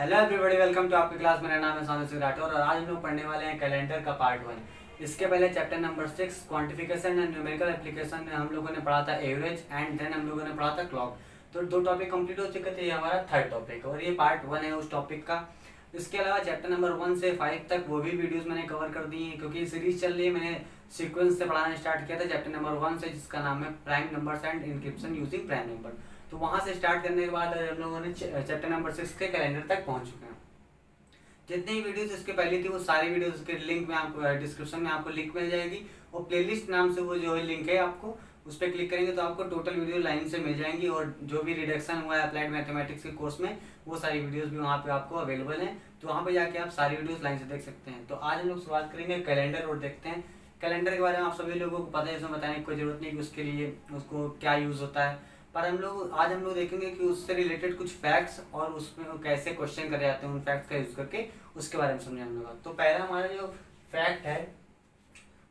Hello everybody, welcome to आपकी class. मेरा नाम है सोनू सिंह राठौर और आज हम लोग पढ़ने वाले हैं कैलेंडर का पार्ट 1। इसके पहले chapter number 6 quantification and numerical application में हम लोगों ने पढ़ा था एवरेज एंड देन हम लोगों ने पढ़ा था क्लॉक। तो 2 टॉपिक कंप्लीट हो चुके थे। ये हमारा थर्ड टॉपिक और ये पार्ट 1 है उस टॉपिक का। इसके अलावा चैप्टर नंबर 1 से 5 तक वो भी वीडियोस मैंने कवर कर दी हैं क्योंकि सीरीज चल रही है। मैंने सीक्वेंस से पढ़ाना स्टार्ट किया था चैप्टर नंबर 1 से, जिसका नाम है prime numbers and encryption using prime number. तो वहां से स्टार्ट करने के बाद हम लोगों ने चैप्टर नंबर 6 के कैलेंडर तक पहुंच चुके हैं। जितनी वीडियोस इसके पहले थी वो सारी वीडियोस के लिंक में आपको डिस्क्रिप्शन में आपको लिंक मिल जाएगी। वो प्लेलिस्ट नाम से वो जो लिंक है, आपको उस पर क्लिक करेंगे तो आपको टोटल वीडियो लाइन से मिल जाएंगी और जो भी रिडक्शन हुआ है अप्लाइड मैथमेटिक्स के कोर्स में वो सारी वीडियोस भी वहाँ पे आपको अवेलेबल हैं। तो वहाँ पे जाके आप सारी वीडियोस लाइन से देख सकते हैं। तो आज हम लोग शुरुआत करेंगे कैलेंडर और देखते हैं कैलेंडर के बारे में। आप सभी लोगों को पता है, इसमें बताने की कोई जरूरत नहीं कि उसके लिए उसको क्या यूज़ होता है, पर आज हम लोग देखेंगे कि उससे रिलेटेड कुछ फैक्ट्स और उसमें कैसे क्वेश्चन करे जाते हैं उन फैक्ट्स का यूज करके, उसके बारे में समझे हम लोग। तो पहला हमारा जो फैक्ट है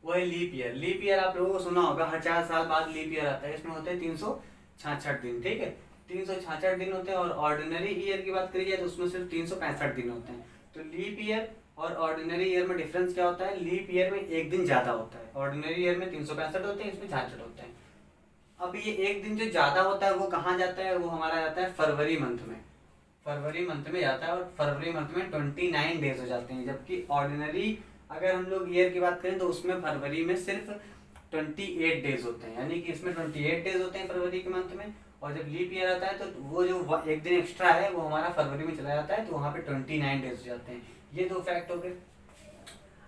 वो है लीप ईयर। लीप ईयर आप लोगों को सुना होगा, हर 4 साल बाद लीप ईयर आता है। इसमें होते हैं 366 दिन, ठीक है, 366 दिन होते हैं। और ऑर्डिनरी ईयर की बात करी जाए तो उसमें सिर्फ 365 दिन होते हैं। तो लीप ईयर और ऑर्डिनरी ईयर में डिफरेंस क्या होता है? लीप ईयर में एक दिन ज्यादा होता है, ऑर्डिनरी ईयर में 365 होते हैं, इसमें 66 होते हैं। अब ये एक दिन जो ज्यादा होता है वो कहाँ जाता है? वो हमारा जाता है फरवरी मंथ में। फरवरी मंथ में जाता है और फरवरी मंथ में 29 डेज हो जाते हैं। जबकि ऑर्डिनरी अगर हम लोग ईयर की बात करें तो उसमें फरवरी में सिर्फ 28 डेज होते हैं, यानी कि इसमें 28 डेज होते हैं फरवरी के मंथ में। और जब लीप ईयर आता है तो वो जो एक दिन एक्स्ट्रा है वो हमारा फरवरी में चला जाता है, तो वहाँ पे 29 डेज हो जाते हैं। ये 2 फैक्ट हो गए।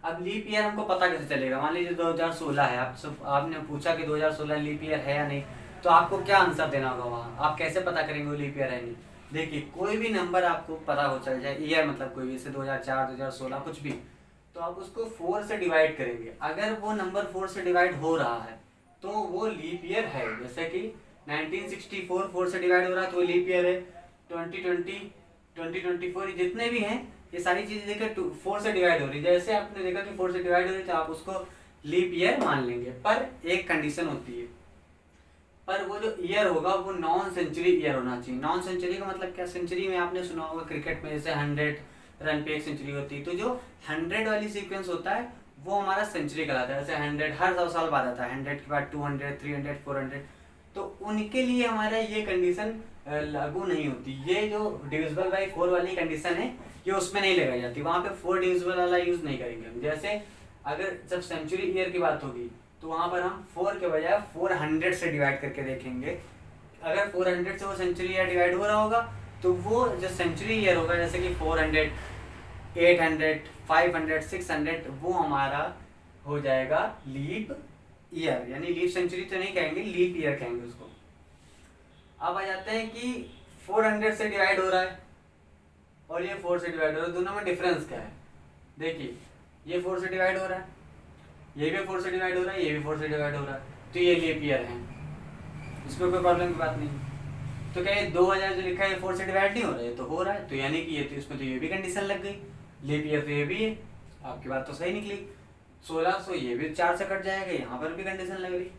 अब लीप ईयर हमको पता कैसे चलेगा? मान लीजिए 2016 है, आपने पूछा कि 2016 लीप ईयर है या नहीं, तो आपको क्या आंसर देना होगा वहाँ? आप कैसे पता करेंगे वो लीप ईयर है नहीं? देखिए, कोई भी नंबर आपको पता हो चल जाए, ईयर मतलब कोई भी, जैसे 2004, 2016 कुछ भी, तो आप उसको 4 से डिवाइड करेंगे। अगर वो नंबर 4 से डिवाइड हो रहा है तो वो लीप ईयर है। जैसे कि 1964 4 से डिवाइड हो रहा है तो वो लीप ईयर है। 2020, 2024 जितने भी हैं ये सारी चीजें देखिए 4 से डिवाइड हो रही है। जैसे आपने देखा कि 4 से डिवाइड हो रही है तो आप उसको लीप ईयर मान लेंगे। पर एक कंडीशन होती है, पर वो जो ईयर होगा वो नॉन सेंचुरी ईयर होना चाहिए। नॉन सेंचुरी का मतलब क्या? सेंचुरी में आपने सुना होगा क्रिकेट में जैसे 100 रन पे एक सेंचुरी होती है, तो जो 100 वाली सीक्वेंस होता है वो हमारा सेंचुरी कहलाता है। जैसे 100 हर 100 साल बाद आता है, 100 के बाद 200, 300, 400, तो उनके लिए हमारा ये कंडीशन लागू नहीं होती। ये जो डिविजिबल बाई 4 वाली कंडीशन है ये उसमें नहीं लगाई जाती। वहाँ पे 4 डिविजिबल वाला यूज नहीं करेंगे हम। जैसे अगर जब सेंचुरी ईयर की बात होगी तो वहाँ पर हम 4 के बजाय 400 से डिवाइड करके देखेंगे। अगर 400 से वो सेंचुरी ईयर डिवाइड हो रहा होगा तो वो जो सेंचुरी ईयर होगा, जैसे कि 400, 800, 500, 600, वो हमारा हो जाएगा लीप ईयर। यानी लीप सेंचुरी तो नहीं कहेंगे, लीप ईयर कहेंगे उसको। अब आ जाते हैं कि 400 से डिवाइड हो रहा है और ये 4 से डिवाइड हो रहा है, दोनों में डिफरेंस क्या है? देखिए, ये 4 से डिवाइड हो रहा है, ये भी 4 से डिवाइड हो रहा है, ये भी 4 से डिवाइड हो रहा है, तो ये लीप ईयर है, इसमें कोई प्रॉब्लम की बात नहीं। तो क्या ये 2000 जो लिखा है 4 से डिवाइड नहीं हो रहा है? तो हो रहा है, तो यानी कि ये तो इसमें तो ये भी कंडीशन लग गई, लीप ईयर तो ये भी है। आपकी बात तो सही निकली। 1600 ये भी 4 से कट जाएगा, यहाँ पर भी कंडीशन लग रही।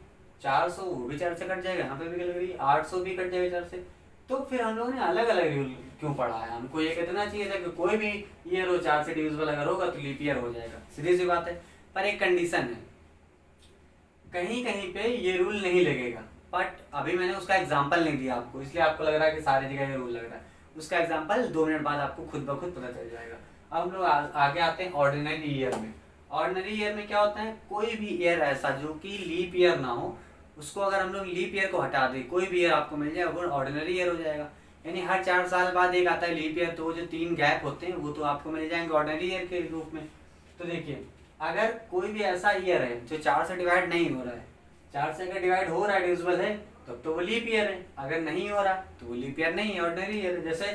400 वो भी 4 से कट जाएगा, यहाँ पर भी लग रही। 800 भी कट जाएगा 4 से। तो फिर हम लोगों ने अलग अलग रूल क्यों पढ़ा है? हमको ये कहना चाहिए था कि कोई भी ईयर हो 4 से डिविजिबल अगर होगा तो लीप ईयर हो जाएगा, सीधी सी बात है। पर एक कंडीशन है, कहीं कहीं पे ये रूल नहीं लगेगा। बट अभी मैंने उसका एग्जाम्पल नहीं दिया आपको, इसलिए आपको लग रहा है कि सारी जगह ये रूल लग रहा है। उसका एग्जाम्पल 2 मिनट बाद आपको खुद ब खुद पता चल जाएगा। अब हम लोग आगे आते हैं ऑर्डिनरी ईयर में। ऑर्डिनरी ईयर में क्या होता है? कोई भी ईयर ऐसा जो कि लीप ईयर ना हो, उसको अगर हम लोग लीप ईयर को हटा दें, कोई भी ईयर आपको मिल जाए वो ऑर्डिनरी ईयर हो जाएगा। यानी हर 4 साल बाद एक आता है लीप ईयर, तो वो जो 3 गैप होते हैं वो तो आपको मिल जाएंगे ऑर्डिनरी ईयर के रूप में। तो देखिए, अगर कोई भी ऐसा ईयर है जो 4 से डिवाइड नहीं हो रहा है, 4 से अगर डिवाइड हो रहा है डिविजिबल है, तब तो वो लीप ईयर है। अगर नहीं हो रहा तो वो लीप ईयर नहीं है, ऑर्डिनरी ईयर है। जैसे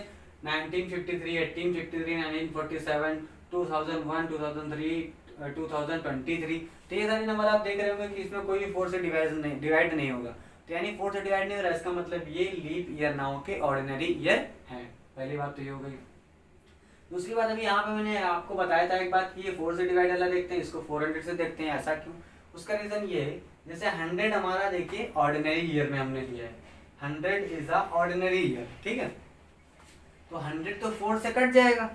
1953, 1853, 1947, 2001, 2003, 2023, तो ये सारे नंबर आप देख रहे होंगे कि इसमें कोई भी 4 से डिवाइड नहीं होगा। तो यानी 4 से डिवाइड नहीं हो रहा, इसका मतलब ये लीप ईयर ना हो के ऑर्डिनरी ईयर है। पहली बात तो ये हो गई। दूसरी बात, अभी यहाँ पे मैंने आपको बताया था एक बात कि ये 4 से डिवाइड वाला देखते हैं, इसको 400 से देखते हैं। ऐसा क्यों? उसका रीजन ये है, जैसे 100 हमारा देखिए ऑर्डिनरी ईयर में हमने लिया है, 100 इज अ ऑर्डिनरी ईयर, ठीक है। तो 100 तो 4 से कट जाएगा,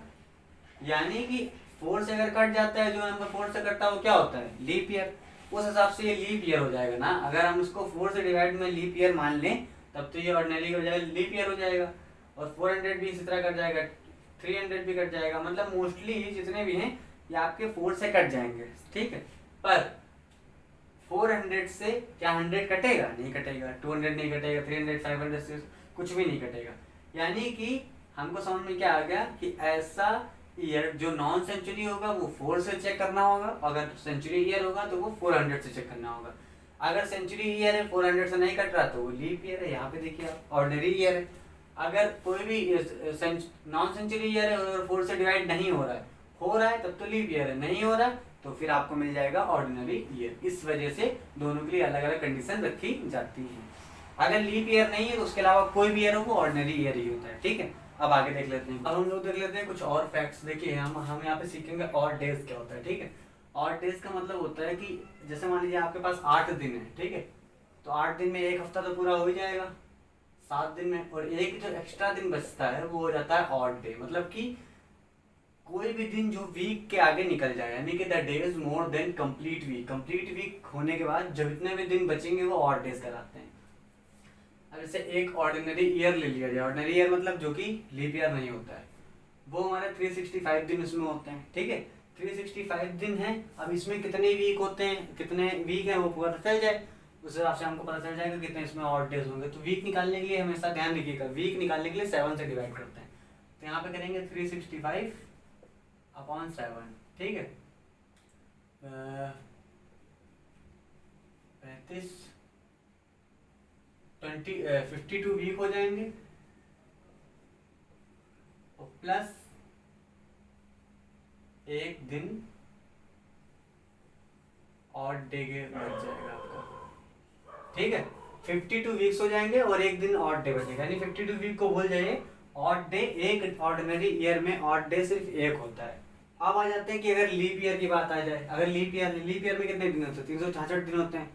यानी कि 4 से अगर कट जाता है, जो नंबर 4 से कटता है वो क्या होता है, लीप ईयर। उस हिसाब से ये लीप ईयर हो जाएगा ना। अगर हम इसको 4 से डिवाइड में लीप ईयर मान लें तब तो ये ऑर्डिनरी हो जाएगा, लीप ईयर हो जाएगा। और 400 भी इसी तरह कट जाएगा, 300 भी कट जाएगा, मतलब मोस्टली जितने भी हैं ये आपके 4 से कट जाएंगे, ठीक है। पर 400 से क्या 100 कटेगा, नहीं कटेगा। 200 नहीं कटेगा, 300 500 से कुछ भी नहीं कटेगा। यानी कि हमको समझ में क्या आ गया कि ऐसा ईयर जो नॉन सेंचुरी होगा वो 4 से चेक करना होगा, अगर सेंचुरी ईयर होगा तो वो 400 से चेक करना होगा। अगर सेंचुरी ईयर है 400 से नहीं कट रहा तो वो लीप ईयर है। यहाँ पे देखिए आप ऑर्डिनरी ईयर है। अगर कोई भी नॉन सेंचुरी ईयर है और 4 से डिवाइड नहीं हो रहा है तब तो लीप ईयर है, नहीं हो रहा है तो फिर आपको मिल जाएगा ऑर्डिनरी ईयर। इस वजह से दोनों के लिए अलग अलग कंडीशन रखी जाती है। अगर लीप ईयर नहीं है तो उसके अलावा कोई भी ईयर हो वो ऑर्डिनरी ईयर ही होता है, ठीक है। अब आगे देख लेते हैं। अब हम लोग देख लेते हैं कुछ और फैक्ट्स। देखिए हम यहाँ पे सीखेंगे ऑड डेज क्या होता है, ठीक है। ऑड डेज का मतलब होता है कि जैसे मान लीजिए आपके पास 8 दिन है, ठीक है, तो 8 दिन में एक हफ्ता तो पूरा हो ही जाएगा 7 दिन में, और एक जो एक्स्ट्रा दिन बचता है वो हो जाता है ऑड डे। मतलब कि कोई भी दिन जो वीक के आगे निकल जाए, यानी कि the days more than complete week. Complete week होने के बाद जब इतने भी दिन बचेंगे वो ऑड डेज कहलाते हैं। अब जैसे एक ऑर्डिनरी ईयर ले लिया जाए, ऑर्डिनरी ईयर मतलब जो कि लीप ईयर नहीं होता है, वो हमारे 365 दिन इसमें होते हैं, ठीक है। 365 दिन है। अब इसमें कितने वीक होते हैं, कितने वीक है वो पता चल जाए, उस हिसाब से हमको पता चल जाएगा कितने इसमें ऑड डेज होंगे। तो वीक निकालने के लिए हमेशा ध्यान रखिएगा, वीक निकालने के लिए 7 से डिवाइड करते हैं। तो यहाँ पे करेंगे 365/7, ठीक है। 35 52 वीक हो जाएंगे और प्लस एक दिन ऑड डे के बच जाएगा आपका, ठीक है। 52 वीक्स हो जाएंगे और एक दिन ऑड डे बचेगा, यानी 52 वीक को भूल जाइए। ऑड डे एक ऑर्डिनरी ईयर में ऑड डे सिर्फ एक होता है। अब आ जाते हैं कि अगर लीप ईयर की बात आ जाए, अगर लीप ईयर में कितने दिन होते हैं, 366 दिन होते हैं।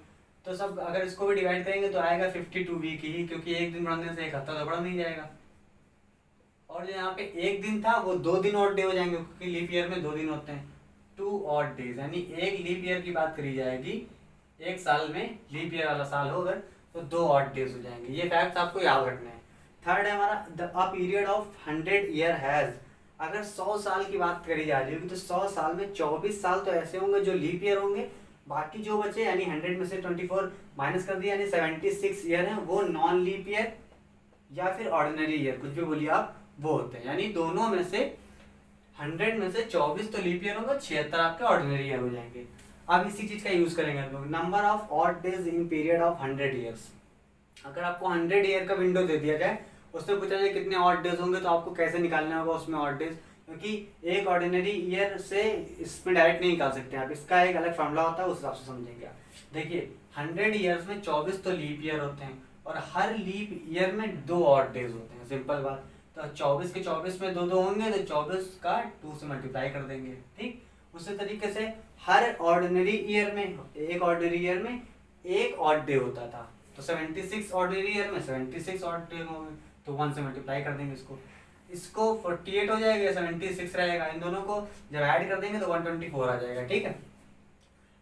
तो सब अगर इसको भी डिवाइड करेंगे तो आएगा 52 वीक ही, क्योंकि एक दिन बढ़ने से एक हफ्ता तो बढ़ नहीं जाएगा। और जो यहाँ पे एक दिन था वो 2 दिन ऑड डे हो जाएंगे, क्योंकि लीप ईयर में 2 दिन होते हैं, 2 ऑड डेज। यानी एक लीप ईयर की बात करी जाएगी, एक साल में लीप ईयर वाला साल हो अगर तो 2 ऑड डेज हो जाएंगे। ये फैक्ट्स आपको याद रखने हैं। थर्ड है हमारा अ पीरियड ऑफ 100 ईयर हैज। अगर 100 साल की बात करी जा रही होगी तो 100 साल में 24 साल तो ऐसे होंगे जो लीप ईयर होंगे, बाकी जो बचे यानी 100 में से 24 माइनस कर दिया यानी 76 ईयर है वो नॉन लीप ईयर या फिर ऑर्डिनरी ईयर, कुछ भी बोलिए आप, वो होते हैं। यानी दोनों में से 100 में से 24 तो लीप ईयर होगा, 76 आपके ऑर्डिनरी ईयर हो जाएंगे। अब इसी चीज का यूज करेंगे हम लोग। Number of odd days in period of 100 years. अगर आपको 100 ईयर का विंडो दे दिया जाए, उसमें पूछा जाए कितने ऑड डेज होंगे, तो आपको कैसे निकालना होगा उसमें ऑड डेज, क्योंकि एक ऑर्डिनरी ईयर से इसमें डायरेक्ट नहीं निकाल सकते आप, इसका एक अलग फॉर्मूला होता है, उस हिसाब से समझेंगे आप। देखिए 100 ईयर्स में 24 तो लीप ईयर होते हैं और हर लीप ईयर में 2 ऑड डेज होते हैं, सिंपल बात। तो 24 के 24 में 2 होंगे तो 24 का 2 से मल्टीप्लाई कर देंगे, ठीक। उसी तरीके से हर ऑर्डिनरी ईयर में, एक ऑर्डिनरी ईयर में एक ऑड डे होता था, तो 76 ऑर्डिनरी ईयर में 76 ऑड डे होंगे, तो 1 से मल्टीप्लाई कर देंगे इसको 48 हो जाएगा, 76 रहेगा। इन दोनों को जब ऐड कर देंगे तो 124 आ जाएगा, ठीक है।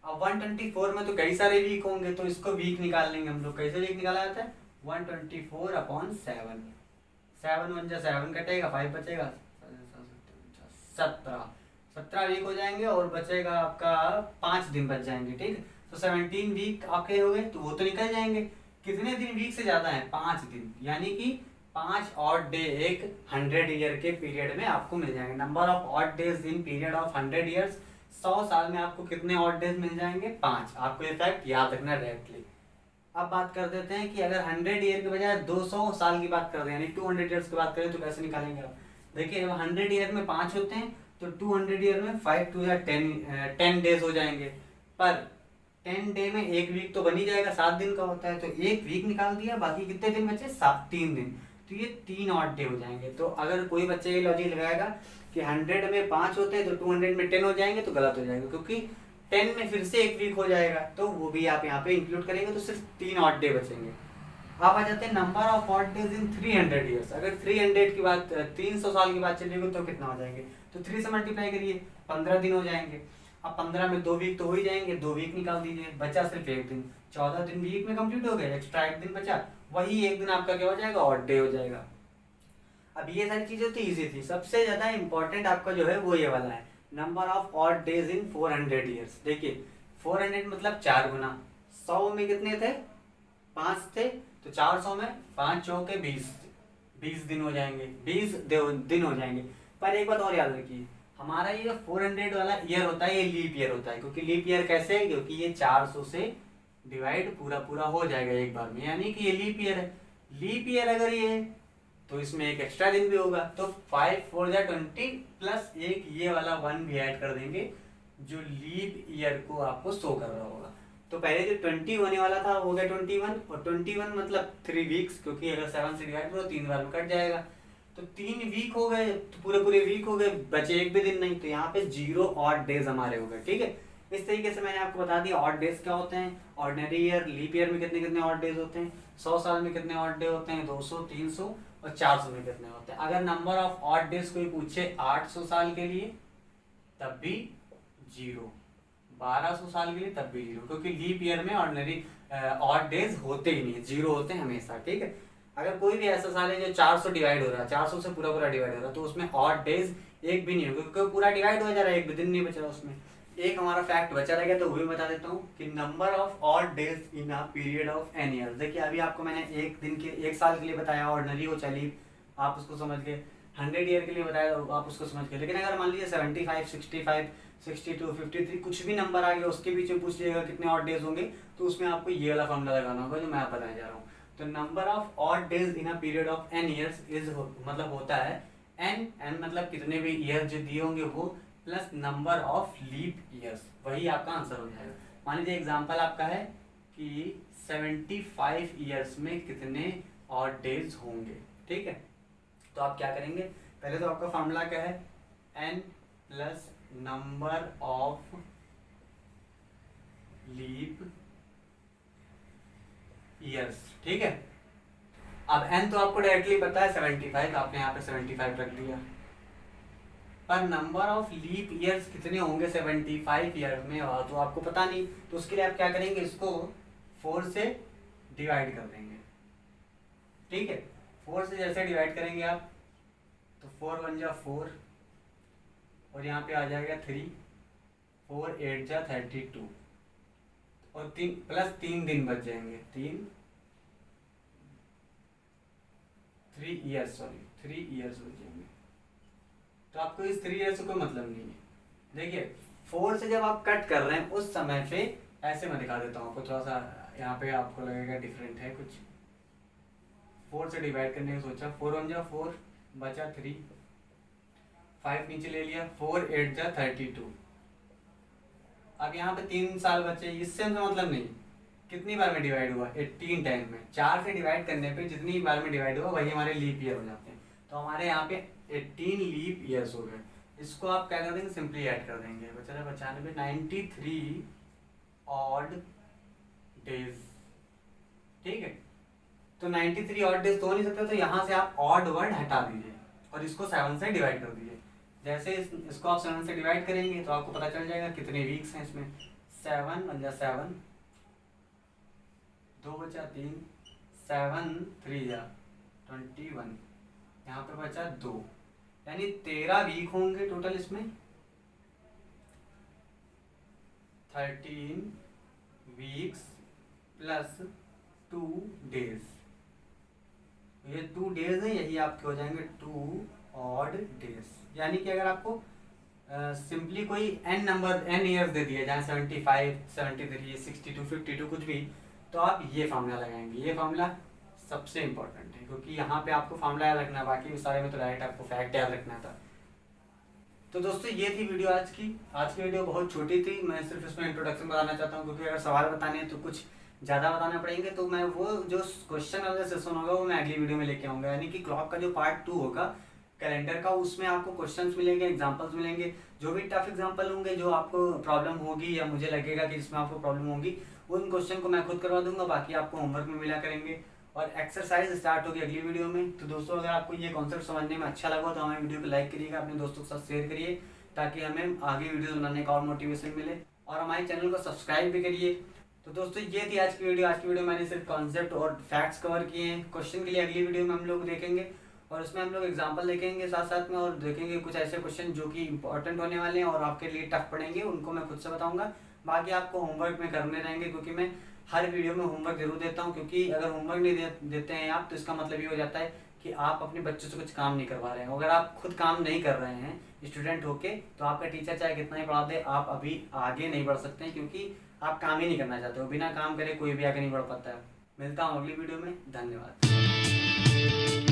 अब 124 में तो कई सारे वीक होंगे, तो इसको वीक निकाल लेंगे हम लोग। कैसे वीक निकाला जाता है, 124/7, 7 1 जा 7 कटेगा, 5 बचेगा, 17 वीक हो जाएंगे और बचेगा आपका 5 दिन बच जाएंगे, ठीक है। तो 17 वीक आपके हो गए, तो वो तो निकल जाएंगे। कितने दिन वीक से ज्यादा है, 5 दिन, यानी कि 5 ऑड डे एक 100 ईयर के पीरियड में आपको मिल जाएंगे। Number of odd days in period of 100 years. 100 साल में आपको कितने ऑड डेज मिल जाएंगे, 5। आपको ये फैक्ट याद रखना डायरेक्टली। अब बात कर देते हैं कि अगर 100 ईयर के बजाय 200 साल की बात कर रहे हैं, यानी 200 ईयर्स की बात करें तो कैसे निकालेंगे आप। देखिए 100 ईयर में 5 होते हैं, तो 200 ईयर में 5 2 या 10 डेज हो जाएंगे। पर 10 डे में एक वीक तो बन ही जाएगा, 7 दिन का होता है, तो एक वीक निकाल दिया, बाकी कितने दिन बचे, 3 दिन, तो ये 3 ऑड डे हो जाएंगे। तो अगर कोई बच्चा ये लॉजिक लगाएगा कि 100 में 5 होते हैं तो 200 में 10 हो जाएंगे, तो गलत हो जाएगा, क्योंकि 10 में फिर से एक वीक हो जाएगा, तो वो भी आप यहाँ पे इंक्लूड करेंगे तो सिर्फ 3 ऑड डे बचेंगे। अब आ जाते हैं number of odd days in 300 years. अगर 300 की बात 300 साल की बात चलेगी तो कितना हो जाएंगे, तो 3 से मल्टीप्लाई करिए, 15 दिन हो जाएंगे। अब 15 में 2 वीक तो हो ही जाएंगे, 2 वीक निकाल दीजिए, बचा सिर्फ एक दिन, 14 दिन वीक में कंप्लीट हो गए, एक्स्ट्रा एक दिन बचा, वही एक दिन आपका क्या हो जाएगा, ऑड डे हो जाएगा। अब ये सारी चीजें तो इजी थी, सबसे ज्यादा इंपॉर्टेंट आपका जो है वो ये वाला है, number of odd days in 400 years. देखिए 400 मतलब 4 गुना, 100 में कितने थे, 5 थे, तो 400 में 5 चौके 20 दिन हो जाएंगे, 20 दिन हो जाएंगे। पर एक बात और याद रखिए, हमारा ये 400 वाला ईयर होता है, ये लीप ईयर होता है। क्योंकि लीप ईयर कैसे है, क्योंकि ये 400 से डिवाइड पूरा पूरा हो जाएगा एक बार में, यानी कि ये लीप ईयर है। लीप ईयर अगर ये है तो इसमें एक एक्स्ट्रा दिन भी होगा, तो 5 4 जा 20 प्लस एक ये वाला 1 भी ऐड कर देंगे जो लीप ईयर को आपको शो कर रहा होगा। तो पहले जो 20 होने वाला था हो गया 21, और 21 मतलब 3 वीक्स, क्योंकि अगर 7 से डिवाइड करो 3 बार में कट जाएगा, तो 3 वीक हो गए, तो पूरे पूरे वीक हो गए, बचे एक भी दिन नहीं, तो यहाँ पे 0 ऑड डेज हमारे हो गए। ठीक है, इस तरीके से मैंने आपको बता दिया ऑड डेज क्या होते हैं, ऑर्डिनरी ईयर लीप ईयर में कितने कितने ऑड डेज होते हैं, 100 साल में कितने ऑड डे होते हैं, 200 300 और 400 में कितने होते हैं। अगर नंबर ऑफ ऑड डेज कोई पूछे 800 साल के लिए तब भी 0, 1200 साल के लिए तब भी 0, क्योंकि लीप ईयर में ऑर्डिनरी ऑड डेज होते ही नहीं, 0 होते हैं हमेशा। ठीक है, अगर कोई भी ऐसा साल है जो 400 डिवाइड हो रहा है, 400 से पूरा पूरा डिवाइड हो रहा है, तो उसमें ऑड डेज एक भी नहीं होगा, क्योंकि पूरा डिवाइड हो जा रहा है, एक भी दिन नहीं बच रहा उसमें। एक हमारा फैक्ट बचा रहेगा, तो वो भी बता देता हूँ कि number of odd days in a period of an year. देखिए अभी आपको मैंने एक दिन के, एक साल के लिए बताया ऑर्डिनरी हो चलिए, आप उसको समझ गए, 100 ईयर के लिए बताया आप उसको समझ गए। लेकिन अगर मान लीजिए 75 65 62 53 कुछ भी नंबर आ गया, उसके बीच में पूछ लिएगा कितने ऑड डेज होंगे, तो उसमें आपको ये वाला फॉर्मूला लगाना होगा जो मैं आप बताने जा रहा हूँ। तो number of odd days in a period of an years is मतलब होता है एन मतलब कितने भी ईयर जो दिए होंगे वो, plus number of leap years, वही आपका आंसर हो जाएगा। मान लीजिए एग्जांपल आपका है कि 75 ईयर्स में कितने ऑड डेज होंगे। ठीक है, तो आप क्या करेंगे, पहले तो आपका फॉर्मूला क्या है, n plus number of leap years. ठीक है, अब n तो आपको डायरेक्टली पता है 75, आपने यहाँ पे 75 रख दिया, पर नंबर ऑफ लीप ईयर्स कितने होंगे 75 ईयर में तो आपको पता नहीं। तो उसके लिए आप क्या करेंगे, इसको 4 से डिवाइड कर देंगे। ठीक है, 4 से जैसे डिवाइड करेंगे आप, तो 4 1 जा 4, और यहाँ पे आ जाएगा 3, 4 8 जा 32, और 3 प्लस 3 दिन बच जाएंगे, 3 ईयर्स बच जाएंगे। तो आपको इस 3 ईयर से कोई मतलब नहीं है। देखिए 4 से जब आप कट कर रहे हैं उस समय पे, ऐसे मैं दिखा देता हूँ आपको, थोड़ा सा यहाँ पे आपको लगेगा डिफरेंट है कुछ। 4 से डिवाइड करने का सोचा, 4 1 जा 4, बचा 3, 5 नीचे ले लिया, 4 8 जा 32। अब यहाँ पे 3 साल बचे, इससे मतलब नहीं कितनी बार में डिवाइड हुआ, 18 टाइम में। 4 से डिवाइड करने पे जितनी बार में डिवाइड हुआ वही हमारे लीप ईयर हो जाते हैं। तो हमारे यहाँ पे 18 लीप ईयर्स हो गए। इसको आप क्या कर देंगे, सिंपली ऐड कर देंगे, बचा 95, 93 ऑड डेज। ठीक है, तो 93 ऑड डेज तो हो नहीं सकते, तो यहाँ से आप ऑड वर्ड हटा दीजिए और इसको 7 से डिवाइड कर दीजिए। जैसे इसको आप 7 से डिवाइड करेंगे तो आपको पता चल जाएगा कितने वीक्स हैं इसमें। 7 1 जा 7, 2 बचा 3, 7 3 जा 21, यहाँ पे बचा 2, यानी 13 वीक होंगे टोटल इसमें। 13 वीक्स प्लस 2 डेज, ये 2 डेज है, यही आपके हो जाएंगे 2 ऑड डेज। यानी कि अगर आपको सिंपली कोई n number n years they दिए, जहाँ 75 73 62 52 कुछ भी, तो आप ये फार्मूला लगाएंगे। ये फार्मूला सबसे इंपॉर्टेंट है, क्योंकि यहाँ पे आपको फार्मूला याद रखना है, बाकी सारे में तो डायरेक्ट आपको फैक्ट याद रखना था। तो दोस्तों ये थी वीडियो आज की वीडियो बहुत छोटी थी, मैं सिर्फ इसमें इंट्रोडक्शन बताना चाहता हूँ, क्योंकि अगर सवाल बताने हैं तो कुछ ज़्यादा बताना पड़ेंगे। तो मैं वो जो क्वेश्चन वाला सेशन होगा वो मैं अगली वीडियो में लेके आऊँगा, यानी कि क्लॉक का जो पार्ट 2 होगा कैलेंडर का, उसमें आपको क्वेश्चंस मिलेंगे, एग्जांपल्स मिलेंगे, जो भी टफ एग्जांपल होंगे, जो आपको प्रॉब्लम होगी या मुझे लगेगा कि जिसमें आपको प्रॉब्लम होगी, उन क्वेश्चन को मैं खुद करवा दूंगा, बाकी आपको होमवर्क में मिला करेंगे। और एक्सरसाइज स्टार्ट होगी अगली वीडियो में। तो दोस्तों अगर आपको ये कॉन्सेप्ट समझने में अच्छा लगा तो हमारे वीडियो को लाइक करिएगा, अपने दोस्तों के साथ शेयर करिए ताकि हमें आगे वीडियो बनाने का और मोटिवेशन मिले, और हमारे चैनल को सब्सक्राइब भी करिए। तो दोस्तों ये थी आज की वीडियो। आज की वीडियो मैंने सिर्फ कॉन्सेप्ट और फैक्ट्स कवर किए हैं। क्वेश्चन के लिए अगली वीडियो में हम लोग देखेंगे और उसमें हम लोग एग्जाम्पल देखेंगे साथ साथ में, और देखेंगे कुछ ऐसे क्वेश्चन जो कि इंपॉर्टेंट होने वाले हैं और आपके लिए टफ पड़ेंगे, उनको मैं खुद से बताऊंगा। बाकी आपको होमवर्क में करने रहेंगे, क्योंकि मैं हर वीडियो में होमवर्क जरूर देता हूँ, क्योंकि अगर होमवर्क नहीं देते हैं आप तो इसका मतलब ये हो जाता है कि आप अपने बच्चों से कुछ काम नहीं करवा रहे हैं। अगर आप खुद काम नहीं कर रहे हैं स्टूडेंट होके, तो आपका टीचर चाहे कितना ही पढ़ा दे, आप अभी आगे नहीं बढ़ सकते हैं, क्योंकि आप काम ही नहीं करना चाहते हो। बिना काम करे कोई भी आगे नहीं बढ़ पाता है। मिलता हूँ अगली वीडियो में, धन्यवाद।